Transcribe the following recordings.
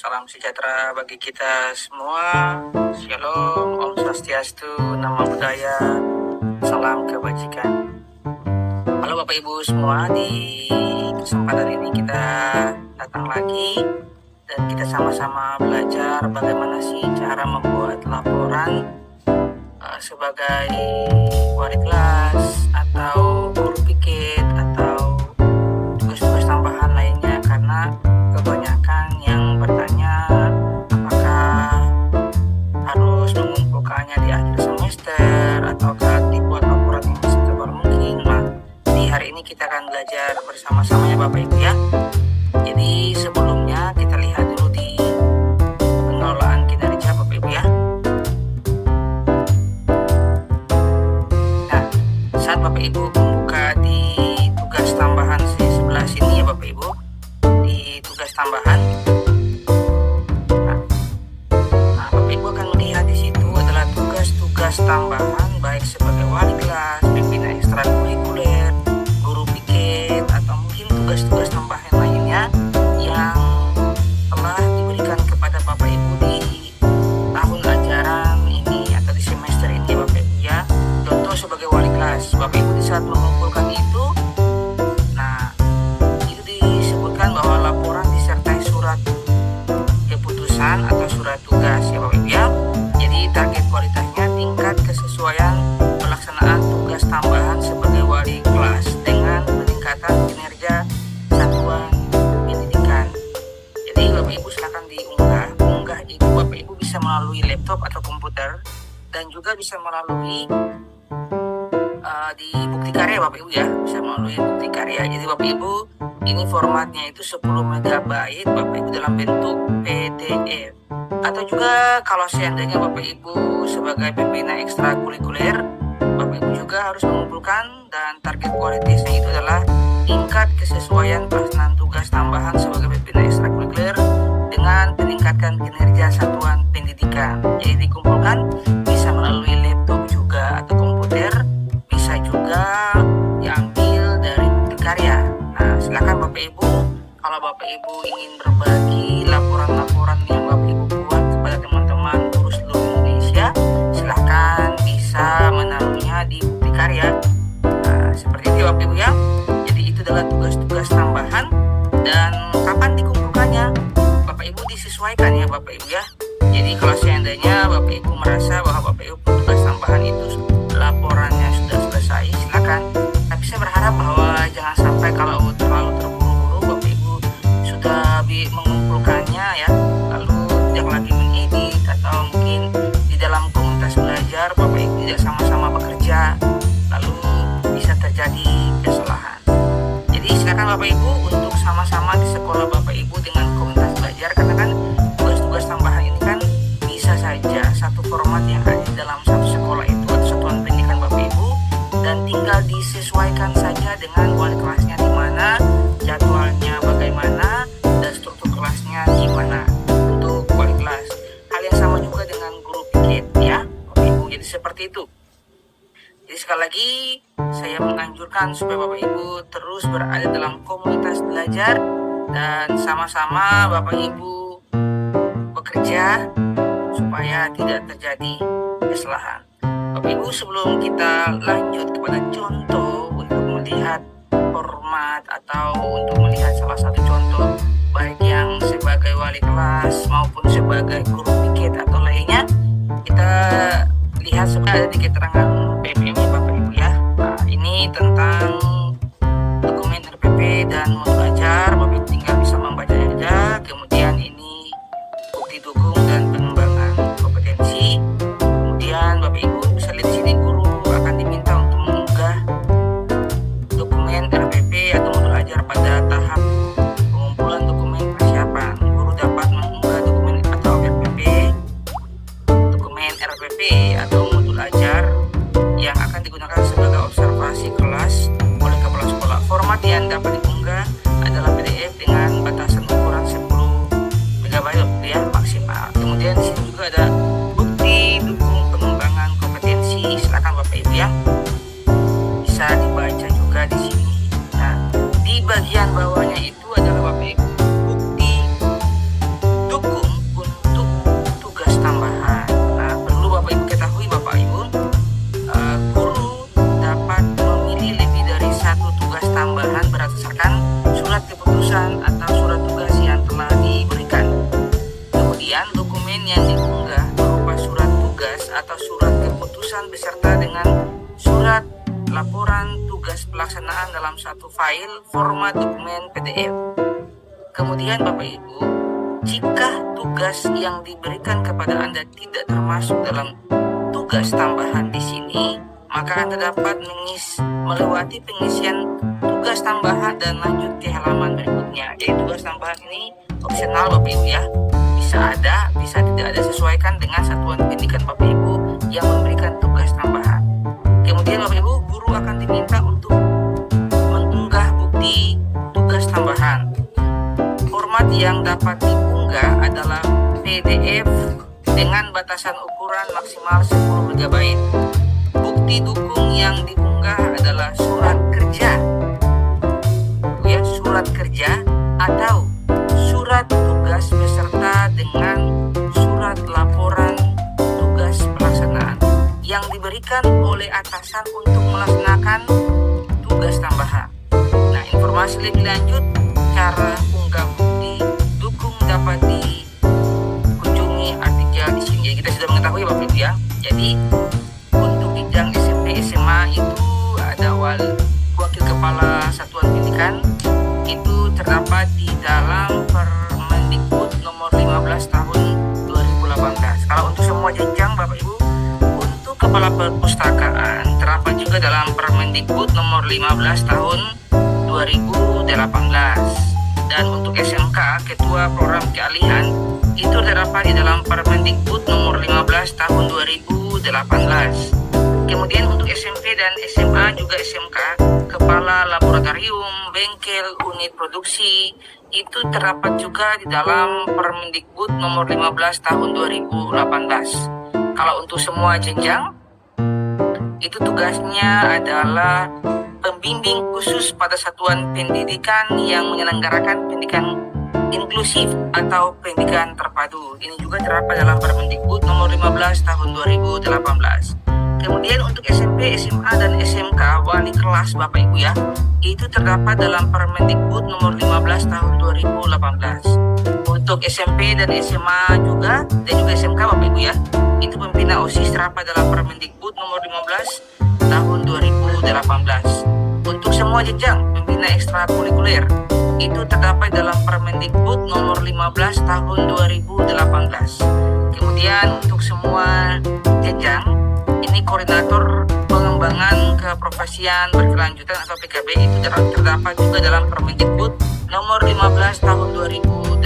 Salam sejahtera bagi kita semua. Shalom, Om Swastiastu, Namo Buddhaya, salam kebajikan. Halo Bapak Ibu semua, di kesempatan ini kita datang lagi dan kita sama-sama belajar bagaimana sih cara membuat laporan sebagai wali kelas atau guru piket atau tugas-tugas tambahan lainnya, karena kebanyakan yang bertanya apakah harus mengumpulkannya di akhir semester ataukah dibuat laporan yang setebal mungkin. Nah, di hari ini kita akan belajar bersama-sama ya Bapak Ibu ya. Jadi sebelumnya kita lihat dulu di pengelolaan kinerja Bapak Ibu ya. Nah, saat Bapak Ibu membuka di tugas tambahan di sebelah sini ya Bapak Ibu, di tugas tambahan. Nah, Bapak Ibu akan melihat di situ adalah tugas-tugas tambahan baik sebagai wali kelas, pimpinan ekstrakurikuler, guru piket, atau mungkin tugas-tugas tambahan lainnya yang telah diberikan kepada Bapak Ibu di tahun ajaran ini atau di semester ini Bapak Ibu ya. Contoh sebagai wali kelas, Bapak Ibu di saat mengumpulkan itu, nah itu disebutkan bahwa laporan disertai surat keputusan atau surat tugas ya Bapak Ibu ya. Jadi target kualitasnya tingkat kesesuaian pelaksanaan tugas tambahan sebagai wali kelas dengan peningkatan kinerja satuan pendidikan. Jadi Bapak Ibu silakan unggah itu Bapak Ibu bisa melalui laptop atau komputer dan juga bisa melalui di bukti karya Bapak Ibu ya, bisa melalui bukti karya. Jadi Bapak Ibu ini formatnya itu 10 MB Bapak Ibu dalam bentuk PDF. Atau juga kalau seandainya Bapak Ibu sebagai pimpinan ekstrakurikuler, Bapak Ibu juga harus mengumpulkan dan target kualitasnya itu adalah tingkat kesesuaian pelaksanaan tugas tambahan sebagai pimpinan ekstrakurikuler dengan meningkatkan kinerja satuan pendidikan. Jadi dikumpulkan bisa melalui laptop juga atau komputer, bisa juga diambil dari bukti karya. Nah, silakan Bapak Ibu, kalau Bapak Ibu ingin berbagi laporan-laporan yang Bapak Ibu buat kepada teman-teman guru seluruh Indonesia, silakan bisa menaruhnya di bukti karya. Nah, seperti itu Bapak Ibu ya. Jadi itu adalah tugas-tugas tambahan dan kapan dikumpulkannya Bapak Ibu disesuaikan ya Bapak Ibu ya. Jadi kalau seandainya Bapak Ibu merasa bahwa Bapak Ibu tugas tambahan itu laporannya sudah selesai, silakan. Tapi saya berharap bahwa jangan sampai kalau terlalu terburu-buru Bapak Ibu sudah mengumpulkannya ya, lalu tidak lagi mengedit atau mungkin di dalam komunitas belajar Bapak Ibu tidak sama-sama bekerja, lalu bisa terjadi kesalahan. Jadi silakan Bapak Ibu untuk sama-sama di sekolah Bapak Ibu dengan komunitas belajar, karena kan tugas-tugas tambahan ini kan bisa saja satu format yang ada di dalam satu sekolah itu atau satuan pendidikan Bapak Ibu, dan tinggal disesuaikan saja dengan wali kelasnya di mana, jadwalnya bagaimana, dan struktur kelasnya gimana untuk wali kelas. Hal yang sama juga dengan guru piket ya Bapak Ibu. Jadi seperti itu. Jadi sekali lagi saya menganjurkan supaya Bapak Ibu terus berada dalam komunitas belajar dan sama-sama Bapak Ibu bekerja supaya tidak terjadi kesalahan. Bapak Ibu, sebelum kita lanjut kepada contoh untuk melihat format atau untuk melihat salah satu contoh baik yang sebagai wali kelas maupun sebagai guru piket atau lainnya, kita lihat sebenarnya ada di keterangan PPM Bapak Ibu ya. Nah, ini tentang dokumen RPP dan modul ajar. Bapak Ibu tinggal bisa membacanya saja. Kemudian ini bukti dukung dan pengembangan kompetensi. Kemudian Bapak Ibu bisa lihat di sini guru akan diminta untuk mengunggah dokumen RPP atau modul ajar pada tahap pengumpulan dokumen persiapan. Guru dapat mengunggah dokumen atau RPP atau modul ajar yang akan digunakan sebagai observasi kelas oleh kepala sekolah. Format yang dapat diunggah adalah PDF dengan batasan ukuran 10 MB ya maksimal. Kemudian di sini juga ada bukti dukung pengembangan kompetensi. Silakan Bapak Ibu ya, bisa dibaca juga di sini. Nah, di bagian bawahnya itu adalah Bapak Ibu bukti dukung dokumen yang diunggah berupa surat tugas atau surat keputusan beserta dengan surat laporan tugas pelaksanaan dalam satu file format dokumen PDF. Kemudian Bapak Ibu, jika tugas yang diberikan kepada Anda tidak termasuk dalam tugas tambahan di sini, maka Anda dapat melewati pengisian tugas tambahan dan lanjut ke halaman berikutnya. Jadi tugas tambahan ini opsional Bapak Ibu ya. Bisa ada, bisa tidak ada, sesuaikan dengan satuan pendidikan Bapak Ibu yang memberikan tugas tambahan. Kemudian Bapak Ibu, guru akan diminta untuk mengunggah bukti tugas tambahan. Format yang dapat diunggah adalah PDF dengan batasan ukuran maksimal 10 MB. Bukti dukung yang diunggah adalah surat kerja, ya, surat kerja atau surat tugas beserta dengan surat laporan tugas pelaksanaan yang diberikan oleh atasan untuk melaksanakan tugas tambahan. Nah, informasi lebih lanjut cara unggah bukti dukung dapat dikunjungi artikel di sini. Jadi kita sudah mengetahui Bapak Ibu ya. Jadi untuk jenjang SMP SMA itu ada wakil kepala satuan pendidikan, itu terdapat di dalam Permendikbud nomor 15 tahun 2018. Kalau untuk semua jenjang Bapak Ibu, untuk kepala perpustakaan terdapat juga dalam Permendikbud nomor 15 tahun 2018. Dan untuk SMK, ketua program keahlian, itu terdapat di dalam Permendikbud nomor 15 tahun 2018. Kemudian untuk SMP dan SMA juga SMK, kepala laboratorium, bengkel, unit produksi, itu terdapat juga di dalam Permendikbud nomor 15 tahun 2018. Kalau untuk semua jenjang, itu tugasnya adalah pembimbing khusus pada satuan pendidikan yang menyelenggarakan pendidikan inklusif atau pendidikan terpadu. Ini juga terdapat dalam Permendikbud nomor 15 tahun 2018. Kemudian untuk SMP, SMA, dan SMK wali kelas Bapak Ibu ya, itu terdapat dalam Permendikbud nomor 15 tahun 2018. Untuk SMP dan SMA juga, dan juga SMK Bapak Ibu ya, itu pembina OSIS terdapat dalam Permendikbud nomor 15 tahun 2018. Untuk semua jenjang pembina ekstrakurikuler, itu terdapat dalam Permendikbud nomor 15 tahun 2018. Kemudian untuk semua jenjang, ini koordinator pengembangan keprofesian berkelanjutan atau PKB, itu terdapat juga dalam Permendikbud nomor 15 tahun 2018.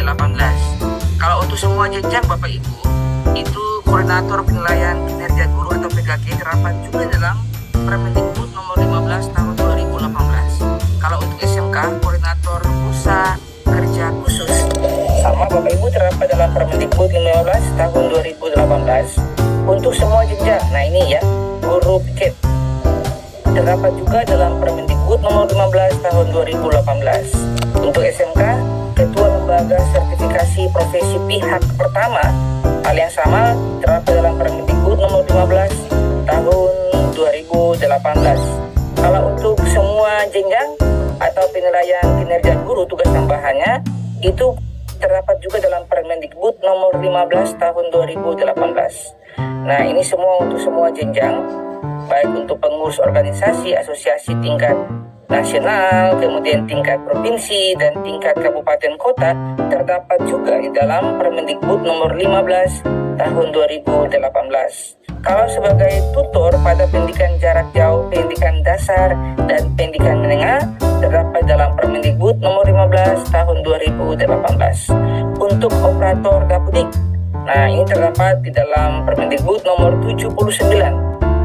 Kalau untuk semua jenjang Bapak Ibu, itu koordinator penilaian kinerja guru atau PKK terdapat juga dalam Permendikbud nomor 15 tahun 2018. Kalau untuk SMK, koordinator pusat kerja khusus sama Bapak Ibu terdapat dalam Permendikbud 15 tahun 2018. Untuk semua jenjang, nah ini ya, guru piket terdapat juga dalam Permendikbud nomor 15 tahun 2018. Untuk SMK, ketua lembaga sertifikasi profesi pihak pertama, hal yang sama terdapat dalam Permendikbud nomor 15 tahun 2018. Kalau untuk semua jenjang atau penilaian kinerja guru tugas tambahannya, itu terdapat juga dalam Permendikbud nomor 15 tahun 2018. Nah, ini semua untuk semua jenjang, baik untuk pengurus organisasi, asosiasi tingkat nasional, kemudian tingkat provinsi dan tingkat kabupaten kota, terdapat juga di dalam Permendikbud nomor 15 tahun 2018. Kalau sebagai tutor pada pendidikan jarak jauh, pendidikan dasar, dan pendidikan menengah, terdapat dalam Permendikbud nomor 15 tahun 2018. Untuk operator dapudik, nah ini terdapat di dalam Permendikbud nomor 79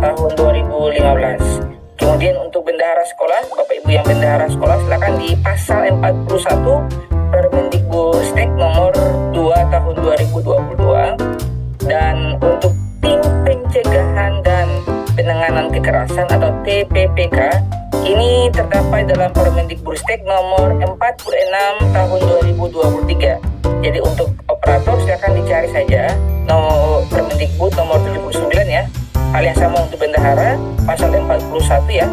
tahun 2015. Kemudian untuk bendahara sekolah, Bapak Ibu yang bendahara sekolah silakan di pasal 41 Permendikbudristek nomor 2 tahun 2022. Dan untuk tim pencegahan dan penanganan kekerasan atau TPPK, ini terdapat dalam Permendikbudristek nomor 46 tahun 2023. Jadi untuk operator silakan dicari saja Permendikbud nomor 79 ya. Hal yang sama untuk bendahara pasal 41 ya.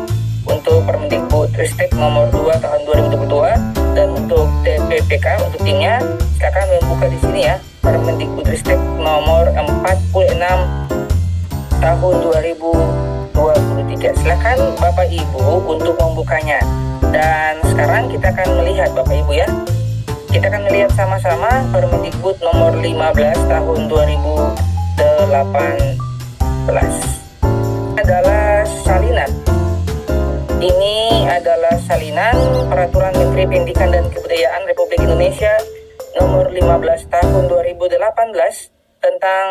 Untuk Permendikbudristek nomor 2 tahun 2022. Dan untuk TPPK untuk timnya silakan membuka di sini ya. Permendikbudristek nomor 46 tahun 2023. Silakan Bapak Ibu untuk membukanya. Dan sekarang kita akan melihat Bapak Ibu ya. Kita akan melihat sama-sama Permendikbud nomor 15 tahun 2018. Adalah salinan. Ini adalah salinan Peraturan Menteri Pendidikan dan Kebudayaan Republik Indonesia nomor 15 tahun 2018 tentang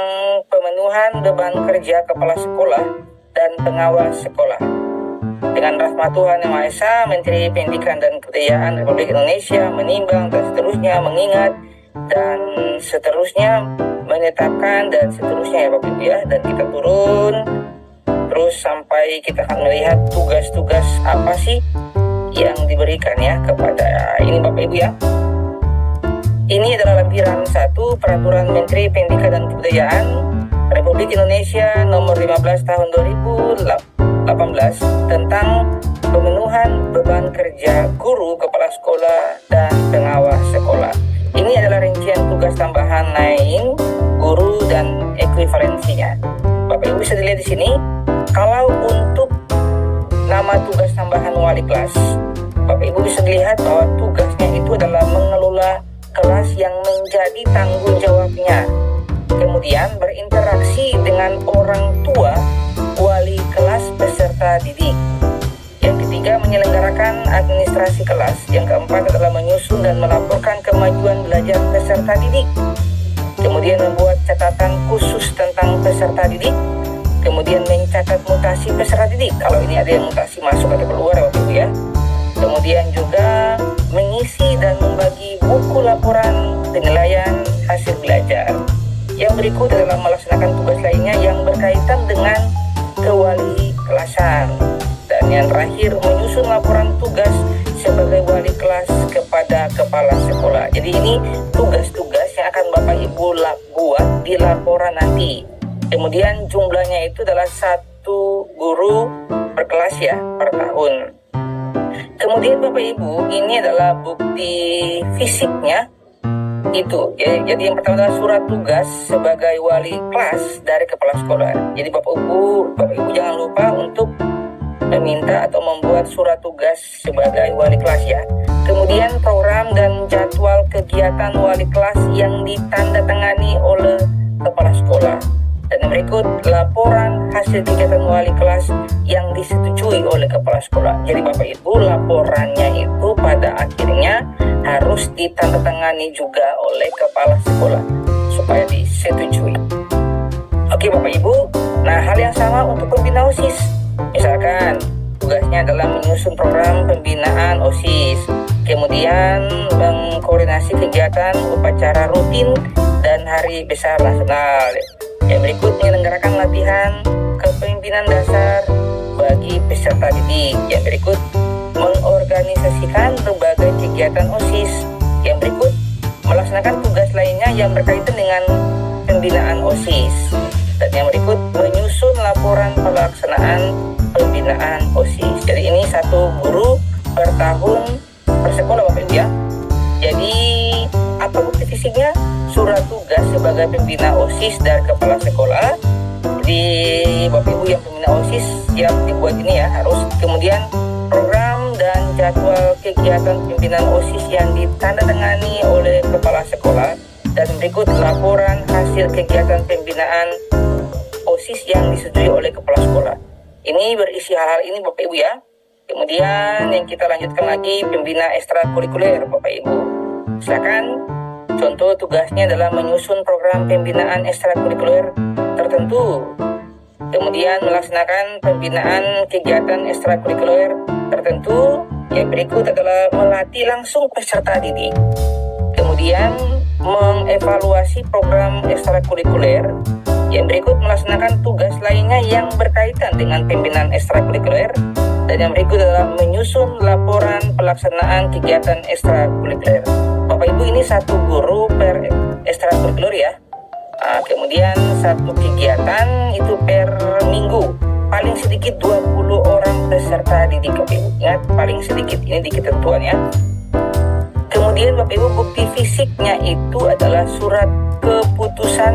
pemenuhan beban kerja kepala sekolah dan pengawas sekolah. Dengan rahmat Tuhan Yang Maha Esa, Menteri Pendidikan dan Kebudayaan Republik Indonesia menimbang dan seterusnya mengingat dan seterusnya menetapkan dan seterusnya ya Bapak Ibu ya. Dan kita turun terus sampai kita akan melihat tugas-tugas apa sih yang diberikan ya kepada ini Bapak Ibu ya. Ini adalah lampiran 1 Peraturan Menteri Pendidikan dan Kebudayaan Republik Indonesia nomor 15 tahun 2018 tentang pemenuhan beban kerja guru, kepala sekolah, dan pengawas sekolah. Ini adalah rincian tugas tambahan lain guru dan ekuivalensinya. Bapak Ibu bisa dilihat di sini. Kalau untuk nama tugas tambahan wali kelas, Bapak Ibu bisa dilihat bahwa tugasnya itu adalah mengelola kelas yang menjadi tanggung jawabnya. Kemudian berinteraksi dengan orang tua, wali kelas, peserta didik. Yang ketiga, menyelenggarakan administrasi kelas. Yang keempat adalah menyusun dan melaporkan kemajuan belajar peserta didik. Kemudian membuat catatan khusus tentang peserta didik. Kemudian mencatat mutasi peserta didik. Kalau ini ada yang mutasi masuk atau keluar ya Bapak Ibu ya. Kemudian juga mengisi dan membagi buku laporan penilaian hasil belajar. Yang berikut adalah melaksanakan tugas lainnya yang berkaitan dengan kewali kelasan. Dan yang terakhir, menyusun laporan tugas sebagai wali kelas kepada kepala sekolah. Jadi ini tugas-tugas yang akan Bapak Ibu buat di laporan nanti. Kemudian jumlahnya itu adalah 1 guru per kelas ya, per tahun. Kemudian Bapak Ibu, ini adalah bukti fisiknya itu ya. Jadi yang pertama adalah surat tugas sebagai wali kelas dari kepala sekolah. Jadi Bapak Ibu jangan lupa untuk meminta atau membuat surat tugas sebagai wali kelas ya. Kemudian program dan jadwal kegiatan wali kelas yang ditandatangani oleh kepala sekolah. Dan yang berikut laporan hasil kegiatan wali kelas yang disetujui oleh kepala sekolah. Jadi Bapak Ibu, laporannya itu pada akhirnya harus ditandatangani juga oleh kepala sekolah supaya disetujui. Oke Bapak Ibu, nah hal yang sama untuk pembina OSIS. Misalkan tugasnya adalah menyusun program pembinaan OSIS, kemudian mengkoordinasi kegiatan upacara rutin dan hari besar nasional. Yang berikut menyelenggarakan latihan kepemimpinan dasar bagi peserta didik. Yang berikut mengorganisasikan berbagai kegiatan OSIS. Yang berikut melaksanakan tugas lainnya yang berkaitan dengan pembinaan OSIS. Dan yang berikut menyusun laporan pelaksanaan pembinaan OSIS. Jadi ini 1 guru per tahun per sekolah Bapak Ibu ya. Jadi apa bukti fisiknya? Surat tugas sebagai pembina OSIS dari kepala sekolah. Jadi Bapak Ibu yang pembina OSIS yang dibuat ini ya harus. Kemudian program dan jadwal kegiatan pimpinan OSIS yang ditandatangani oleh kepala sekolah. Dan berikut laporan hasil kegiatan pembinaan OSIS yang disetujui oleh kepala sekolah. Ini berisi hal-hal ini Bapak Ibu ya. Kemudian yang kita lanjutkan lagi pembina ekstrakurikuler Bapak Ibu. Silakan. Contoh tugasnya adalah menyusun program pembinaan ekstrakurikuler tertentu. Kemudian melaksanakan pembinaan kegiatan ekstrakurikuler tertentu. Yang berikut adalah melatih langsung peserta didik. Kemudian mengevaluasi program ekstrakurikuler. Yang berikut melaksanakan tugas lainnya yang berkaitan dengan pembinaan ekstrakurikuler. Dan yang berikut adalah menyusun laporan pelaksanaan kegiatan ekstrakurikuler. Bapak Ibu, ini 1 guru per ekstrakurikuler ya. Kemudian 1 kegiatan itu per minggu. Paling sedikit 20 orang peserta didik Bapak Ibu. Ingat, paling sedikit, ini di ketentuan ya. Kemudian Bapak Ibu, bukti fisiknya itu adalah surat keputusan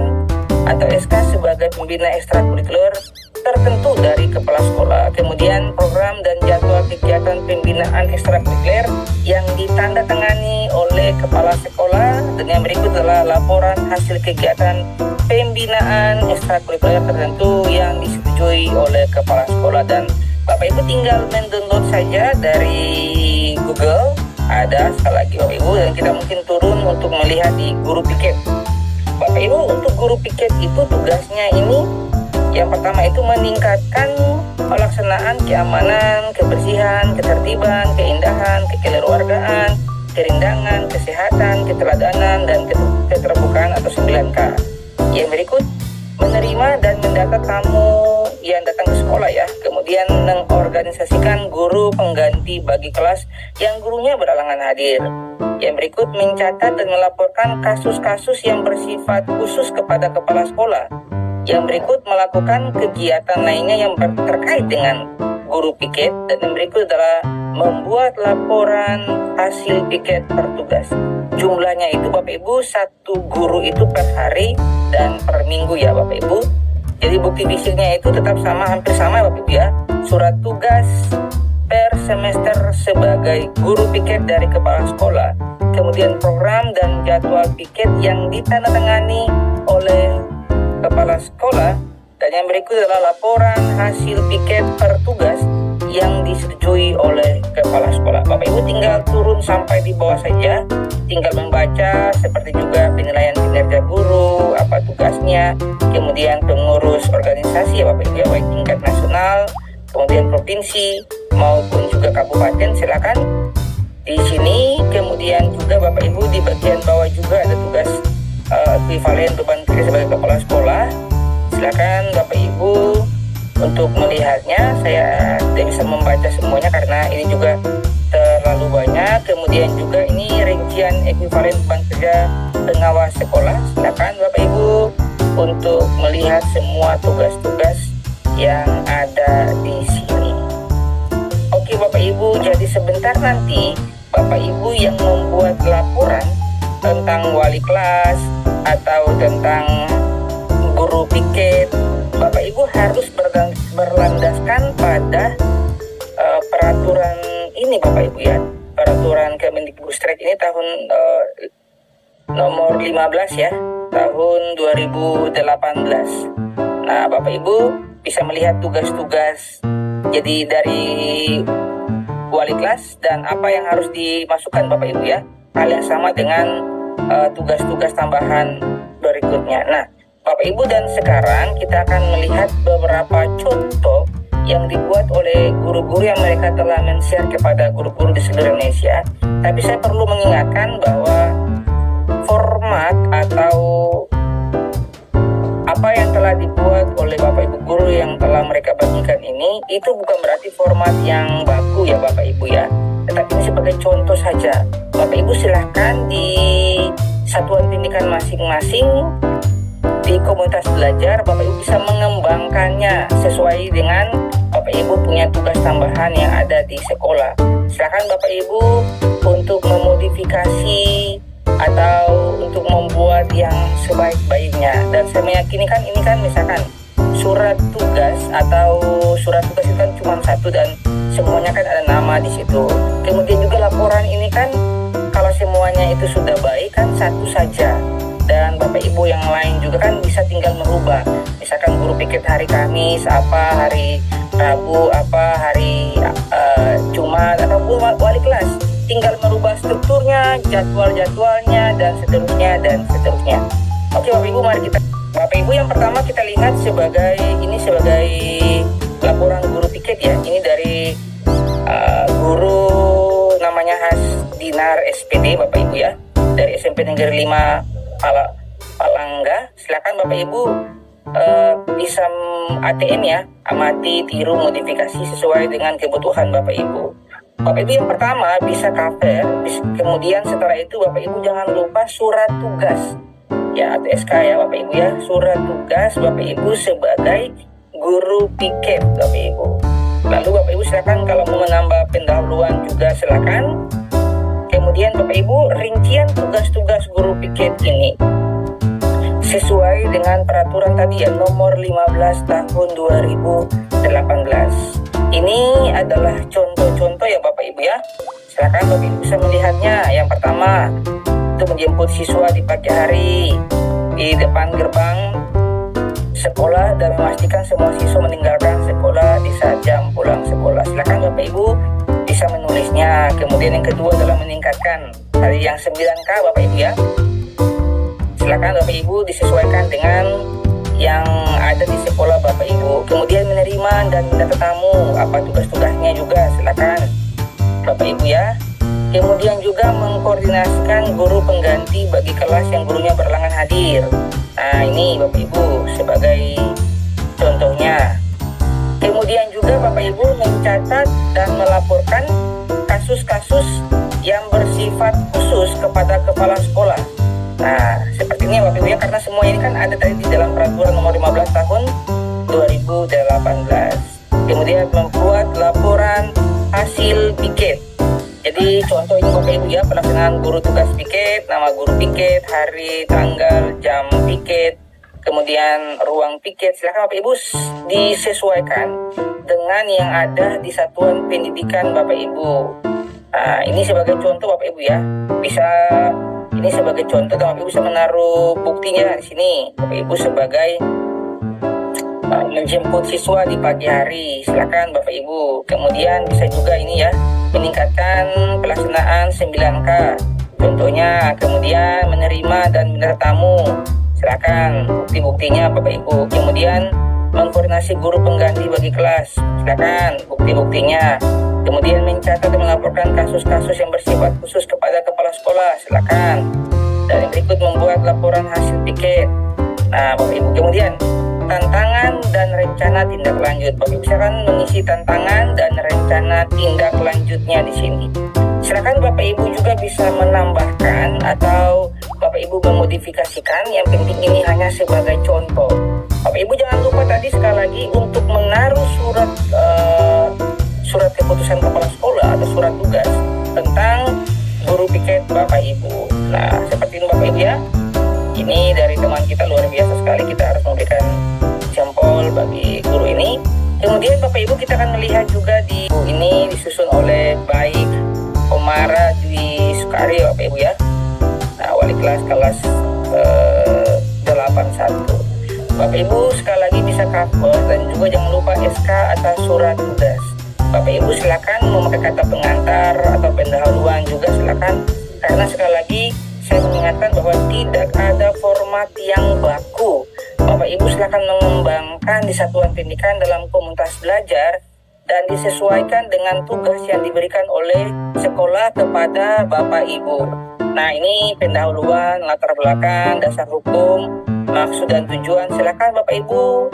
atau SK sebagai pembina ekstrakurikuler tertentu dari kepala sekolah. Kemudian program dan jadwal kegiatan pembinaan ekstrakurikuler yang ditandatangani oleh kepala sekolah, dan yang berikut adalah laporan hasil kegiatan pembinaan ekstrakurikuler tertentu yang disetujui oleh kepala sekolah. Dan Bapak Ibu tinggal mendownload saja dari Google, ada sekali lagi Bapak Ibu, dan kita mungkin turun untuk melihat di guru piket. Bapak Ibu, untuk guru piket itu tugasnya ini yang pertama itu meningkatkan pelaksanaan keamanan, kebersihan, ketertiban, keindahan, kekeluargaan, kerindangan, kesehatan, keteladanan, dan keterbukaan atau 9K. Yang berikut, menerima dan mendata tamu yang datang ke sekolah ya. Kemudian mengorganisasikan guru pengganti bagi kelas yang gurunya beralangan hadir. Yang berikut, mencatat dan melaporkan kasus-kasus yang bersifat khusus kepada kepala sekolah. Yang berikut, melakukan kegiatan lainnya yang terkait dengan guru piket. Dan yang berikut adalah membuat laporan hasil piket per tugas. Jumlahnya itu Bapak Ibu, satu guru itu per hari dan per minggu ya Bapak Ibu. Jadi bukti fisiknya itu tetap sama, hampir sama Bapak Ibu ya. Surat tugas per semester sebagai guru piket dari kepala sekolah. Kemudian program dan jadwal piket yang ditandatangani oleh kepala sekolah. Dan yang berikut adalah laporan hasil piket per tugas yang disetujui oleh kepala sekolah. Bapak Ibu tinggal turun sampai di bawah saja, tinggal membaca, seperti juga penilaian kinerja guru, apa tugasnya, kemudian pengurus organisasi ya Bapak Ibu, baik tingkat nasional, kemudian provinsi maupun juga kabupaten, silakan di sini. Kemudian juga Bapak Ibu di bagian bawah juga ada tugas ekuivalen beban kerja sebagai kepala sekolah. Silakan Bapak Ibu untuk melihatnya. Saya tidak bisa membaca semuanya karena ini juga terlalu banyak. Kemudian juga ini rincian ekuivalen beban kerja pengawas sekolah. Silakan Bapak Ibu untuk melihat semua tugas-tugas yang ada di sini. Oke Bapak Ibu, jadi sebentar nanti Bapak Ibu yang membuat laporan tentang wali kelas atau tentang guru piket, Bapak Ibu harus berlandaskan pada peraturan ini Bapak Ibu ya, peraturan Kemendikbudristek ini tahun nomor 15 ya, tahun 2018. Nah Bapak Ibu bisa melihat tugas-tugas jadi dari wali kelas dan apa yang harus dimasukkan Bapak Ibu ya. Hal yang sama dengan tugas-tugas tambahan berikutnya. Nah Bapak Ibu, dan sekarang kita akan melihat beberapa contoh yang dibuat oleh guru-guru yang mereka telah men-share kepada guru-guru di seluruh Indonesia. Tapi saya perlu mengingatkan bahwa format atau apa yang telah dibuat oleh Bapak Ibu guru yang telah mereka bagikan ini, itu bukan berarti format yang baku ya Bapak Ibu ya. Tetapi ini sebagai contoh saja. Bapak Ibu silahkan di satuan pendidikan masing-masing, di komunitas belajar, Bapak Ibu bisa mengembangkannya sesuai dengan Bapak Ibu punya tugas tambahan yang ada di sekolah. Silakan Bapak Ibu untuk memodifikasi atau untuk membuat yang sebaik-baiknya. Dan saya meyakini kan ini kan misalkan surat tugas atau surat tugas itu kan cuma satu dan semuanya kan ada nama di situ. Kemudian juga laporan ini kan kalau semuanya itu sudah baik kan satu saja. Dan Bapak Ibu yang lain juga kan bisa tinggal merubah. Misalkan guru piket hari Kamis apa, hari Rabu apa, hari Jumat ataupun wali kelas. Tinggal merubah strukturnya, jadwal-jadwalnya dan seterusnya. Oke Bapak Ibu, mari kita Bapak Ibu yang pertama kita lihat sebagai laporan guru piket ya. Ini dari guru namanya Hasdinar SPD Bapak Ibu ya, dari SMP Negeri 5 Palangga. Silakan Bapak Ibu bisa ATM ya, amati, tiru, modifikasi sesuai dengan kebutuhan Bapak Ibu. Bapak Ibu yang pertama bisa cover, kemudian setelah itu Bapak Ibu jangan lupa surat tugas ya atau SK ya Bapak Ibu ya, surat tugas Bapak Ibu sebagai guru piket Bapak Ibu. Lalu Bapak Ibu silakan kalau mau menambah pendahuluan juga silakan. Kemudian Bapak Ibu rincian tugas-tugas guru piket ini. sesuai dengan peraturan tadi ya, nomor 15 tahun 2018. Ini adalah contoh-contoh ya Bapak Ibu ya. Silakan Bapak Ibu bisa melihatnya. Yang pertama, itu menjemput siswa di pagi hari di depan gerbang sekolah dan memastikan semua siswa meninggalkan sekolah di saat jam pulang sekolah. Silakan Bapak Ibu bisa menulisnya. Kemudian yang kedua adalah meningkatkan tadi yang 9K Bapak Ibu ya. Silakan Bapak Ibu disesuaikan dengan yang ada di sekolah Bapak Ibu. Kemudian menerima dan mendata tamu, apa tugas-tugasnya juga silakan Bapak Ibu ya. Kemudian juga mengkoordinasikan guru pengganti bagi kelas yang gurunya berhalangan hadir. Nah ini Bapak Ibu sebagai contohnya. Kemudian juga Bapak Ibu mencatat dan melaporkan kasus-kasus yang bersifat khusus kepada kepala sekolah. Nah seperti ini Bapak Ibu ya, karena semua ini kan ada tadi di dalam peraturan nomor 15 tahun 2018. Kemudian membuat laporan hasil piket. Jadi contoh ini Bapak Ibu ya, pelaksanaan guru tugas piket, nama guru piket, hari, tanggal, jam piket, kemudian ruang piket. Silakan Bapak Ibu disesuaikan dengan yang ada di satuan pendidikan Bapak Ibu. Nah ini sebagai contoh Bapak Ibu ya, bisa ini sebagai contoh dan Bapak Ibu bisa menaruh buktinya di sini Bapak Ibu sebagai menjemput siswa di pagi hari. Silakan Bapak Ibu. Kemudian bisa juga ini ya, meningkatkan pelaksanaan 9K contohnya. Kemudian menerima dan mendata tamu, silakan bukti-buktinya Bapak Ibu. Kemudian mengkoordinasi guru pengganti bagi kelas, silakan bukti-buktinya. Kemudian mencatat dan melaporkan kasus-kasus yang bersifat khusus kepada kepala sekolah, silakan. Dan yang berikut membuat laporan hasil piket. Nah Bapak Ibu, kemudian tantangan dan rencana tindak lanjut. Bapak Ibu silakan mengisi tantangan dan rencana tindak lanjutnya di sini. Silakan Bapak Ibu juga bisa menambahkan atau Bapak Ibu memodifikasikan. Yang penting ini hanya sebagai contoh. Bapak Ibu jangan lupa tadi sekali lagi untuk menaruh surat keputusan kepala sekolah atau surat tugas tentang guru piket Bapak Ibu. Nah seperti ini Bapak Ibu ya. Ini dari teman kita luar biasa sekali, kita harus memberikan jempol bagi guru ini. Kemudian Bapak Ibu kita akan melihat juga di ini disusun oleh Baik Omara Dwi Sukari Bapak Ibu ya. Nah wali kelas 81. Bapak Ibu sekali lagi bisa cover dan juga jangan lupa SK atas surat tugas. Bapak Ibu silakan memakai kata pengantar atau pendahuluan juga silakan, karena sekali lagi saya mengingatkan bahwa tidak ada format yang baku. Bapak Ibu silakan mengembangkan di satuan pendidikan dalam komunitas belajar dan disesuaikan dengan tugas yang diberikan oleh sekolah kepada Bapak Ibu. Nah ini pendahuluan, latar belakang, dasar hukum, maksud dan tujuan. Silakan Bapak Ibu.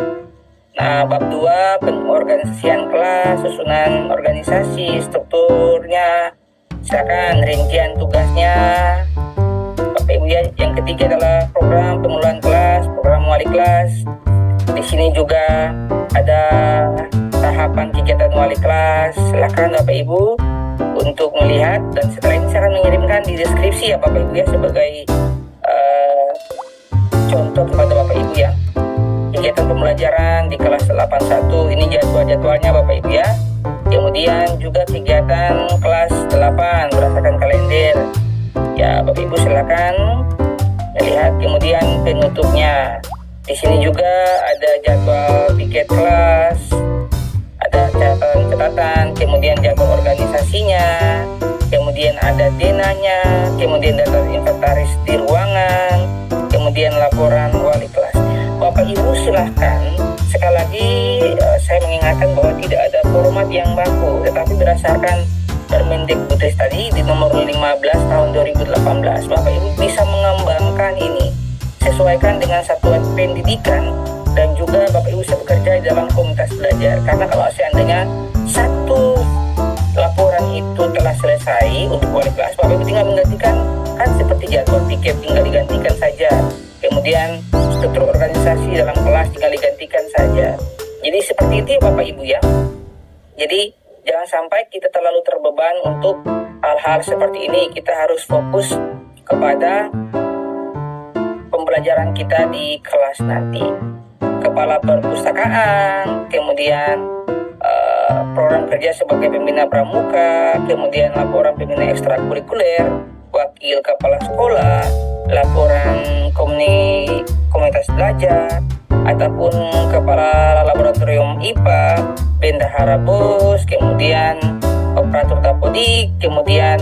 Nah bab 2 pengorganisasian kelas, susunan organisasi, strukturnya. Silakan rincian tugasnya. Bapak Ibu ya, yang ketiga adalah program pengelolaan kelas, program wali kelas. Di sini juga ada tahapan kegiatan wali kelas. Silakan Bapak Ibu untuk melihat, dan setelah ini saya akan mengirimkan di deskripsi ya Bapak Ibu ya sebagai contoh kepada Bapak Ibu ya. Kegiatan pembelajaran di kelas 81 ini jadwalnya Bapak Ibu ya. Kemudian juga kegiatan kelas 8 berdasarkan kalender. Ya Bapak Ibu silakan melihat. Kemudian penutupnya. Di sini juga ada jadwal piket kelas, ada catatan, kemudian jadwal organisasinya, kemudian ada denanya, kemudian data inventaris di ruangan, kemudian laporan wali kelas. Bapak Ibu silahkan, sekali lagi saya mengingatkan bahwa tidak ada format yang baku, tetapi berdasarkan Permendikbudristek tadi di nomor 15 tahun 2018, Bapak Ibu bisa mengembangkan ini sesuaikan dengan satuan pendidikan, dan juga Bapak Ibu bisa bekerja di dalam komunitas belajar. Karena kalau seandainya satu laporan itu telah selesai untuk wali kelas, Bapak Ibu tinggal menggantikan, kan seperti jadwal piket tinggal digantikan saja. Kemudian struktur organisasi dalam kelas tinggal digantikan saja. Jadi seperti itu ya Bapak Ibu ya. Jadi jangan sampai kita terlalu terbeban untuk hal-hal seperti ini. Kita harus fokus kepada pembelajaran kita di kelas nanti. Kepala perpustakaan, kemudian program kerja sebagai pembina pramuka, kemudian laporan pembina ekstrakurikuler, wakil kepala sekolah, laporan komunitas belajar, ataupun kepala laboratorium IPA, bendahara BOS, kemudian operator dapodik, kemudian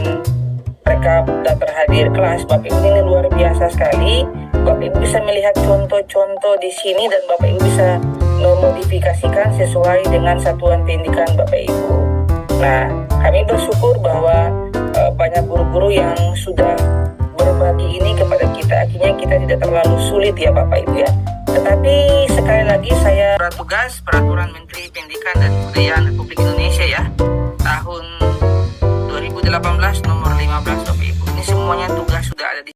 rekap daftar hadir kelas. Bapak Ibu, ini luar biasa sekali. Bapak Ibu bisa melihat contoh-contoh di sini dan Bapak Ibu bisa memodifikasikan sesuai dengan satuan pendidikan Bapak Ibu. Nah, kami bersyukur bahwa banyak guru-guru yang sudah berbagi ini kepada kita, akhirnya kita tidak terlalu sulit ya Bapak Ibu ya. Tetapi sekali lagi saya tugas Peraturan Menteri Pendidikan dan Kebudayaan Republik Indonesia ya, tahun 2018 nomor 15 Bapak Ibu. Ini semuanya tugas sudah ada di